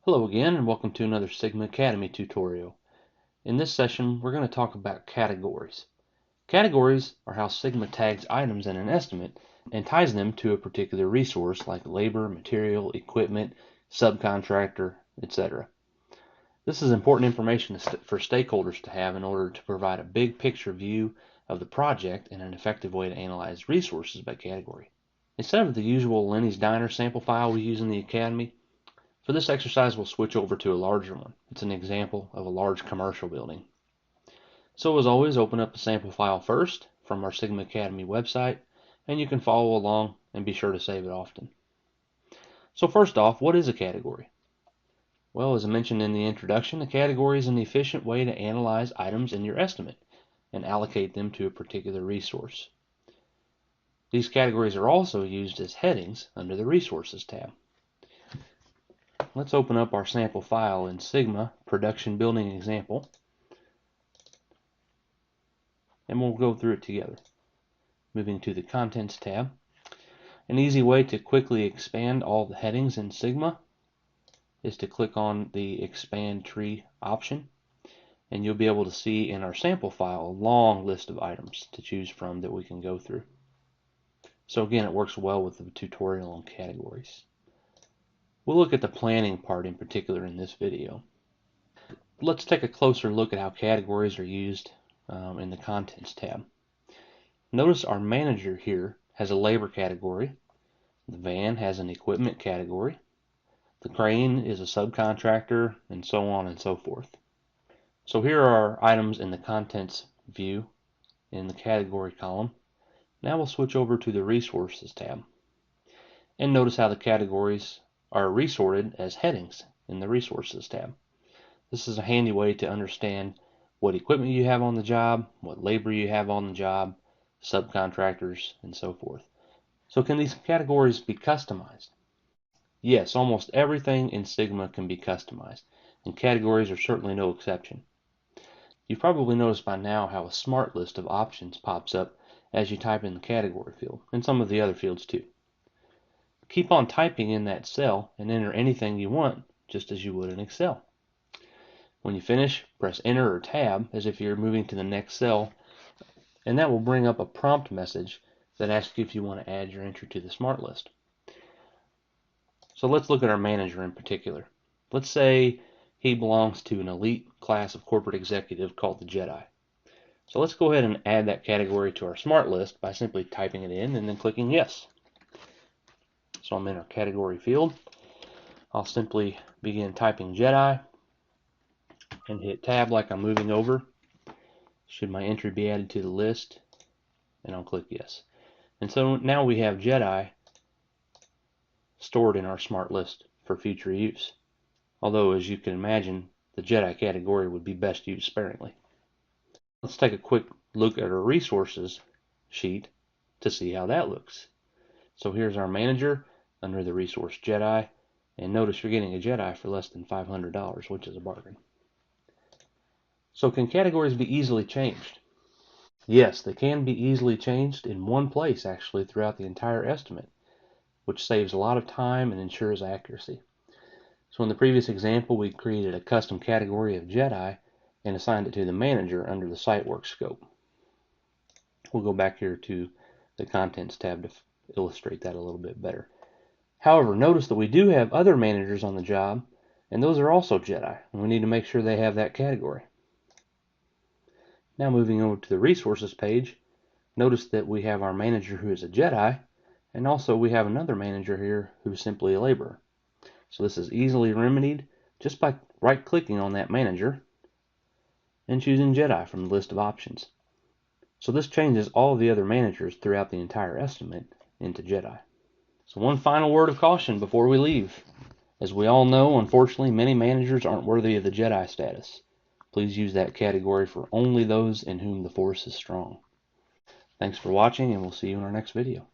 Hello again and welcome to another Sigma Academy tutorial. In this session we're going to talk about categories. Categories are how Sigma tags items in an estimate and ties them to a particular resource like labor, material, equipment, subcontractor, etc. This is important information for stakeholders to have in order to provide a big picture view of the project and an effective way to analyze resources by category. Instead of the usual Lenny's Diner sample file we use in the Academy, for this exercise, we'll switch over to a larger one. It's an example of a large commercial building. So as always, open up the sample file first from our Sigma Academy website, and you can follow along and be sure to save it often. So first off, what is a category? Well, as I mentioned in the introduction, a category is an efficient way to analyze items in your estimate and allocate them to a particular resource. These categories are also used as headings under the Resources tab. Let's open up our sample file in Sigma Production Building Example, and we'll go through it together. Moving to the Contents tab. An easy way to quickly expand all the headings in Sigma is to click on the Expand Tree option, and you'll be able to see in our sample file a long list of items to choose from that we can go through. So again, it works well with the tutorial on categories. We'll look at the planning part in particular in this video. Let's take a closer look at how categories are used in the Contents tab. Notice our manager here has a labor category, the van has an equipment category, the crane is a subcontractor, and so on and so forth. So here are our items in the Contents view in the category column. Now we'll switch over to the Resources tab, and notice how the categories are resorted as headings in the Resources tab. This is a handy way to understand what equipment you have on the job, what labor you have on the job, subcontractors, and so forth. So can these categories be customized? Yes, almost everything in Sigma can be customized, and categories are certainly no exception. You've probably noticed by now how a smart list of options pops up as you type in the category field, and some of the other fields too. Keep on typing in that cell and enter anything you want, just as you would in Excel. When you finish, press Enter or Tab as if you're moving to the next cell, and that will bring up a prompt message that asks you if you want to add your entry to the smart list. So let's look at our manager in particular. Let's say he belongs to an elite class of corporate executive called the Jedi. So let's go ahead and add that category to our smart list by simply typing it in and then clicking Yes. So I'm in our category field. I'll simply begin typing Jedi and hit Tab like I'm moving over. Should my entry be added to the list? And I'll click Yes. And so now we have Jedi stored in our smart list for future use. Although, as you can imagine, the Jedi category would be best used sparingly. Let's take a quick look at our resources sheet to see how that looks. So here's our manager under the resource Jedi, and notice you're getting a Jedi for less than $500, which is a bargain. So can categories be easily changed? Yes, they can be easily changed in one place actually throughout the entire estimate, which saves a lot of time and ensures accuracy. So in the previous example, we created a custom category of Jedi and assigned it to the manager under the SiteWorks scope. We'll go back here to the Contents tab to illustrate that a little bit better. However, notice that we do have other managers on the job, and those are also Jedi, and we need to make sure they have that category. Now moving over to the Resources page, notice that we have our manager who is a Jedi, and also we have another manager here who's simply a laborer. So this is easily remedied just by right-clicking on that manager and choosing Jedi from the list of options. So this changes all of the other managers throughout the entire estimate into Jedi. So one final word of caution before we leave. As we all know, unfortunately, many managers aren't worthy of the Jedi status. Please use that category for only those in whom the Force is strong. Thanks for watching, and we'll see you in our next video.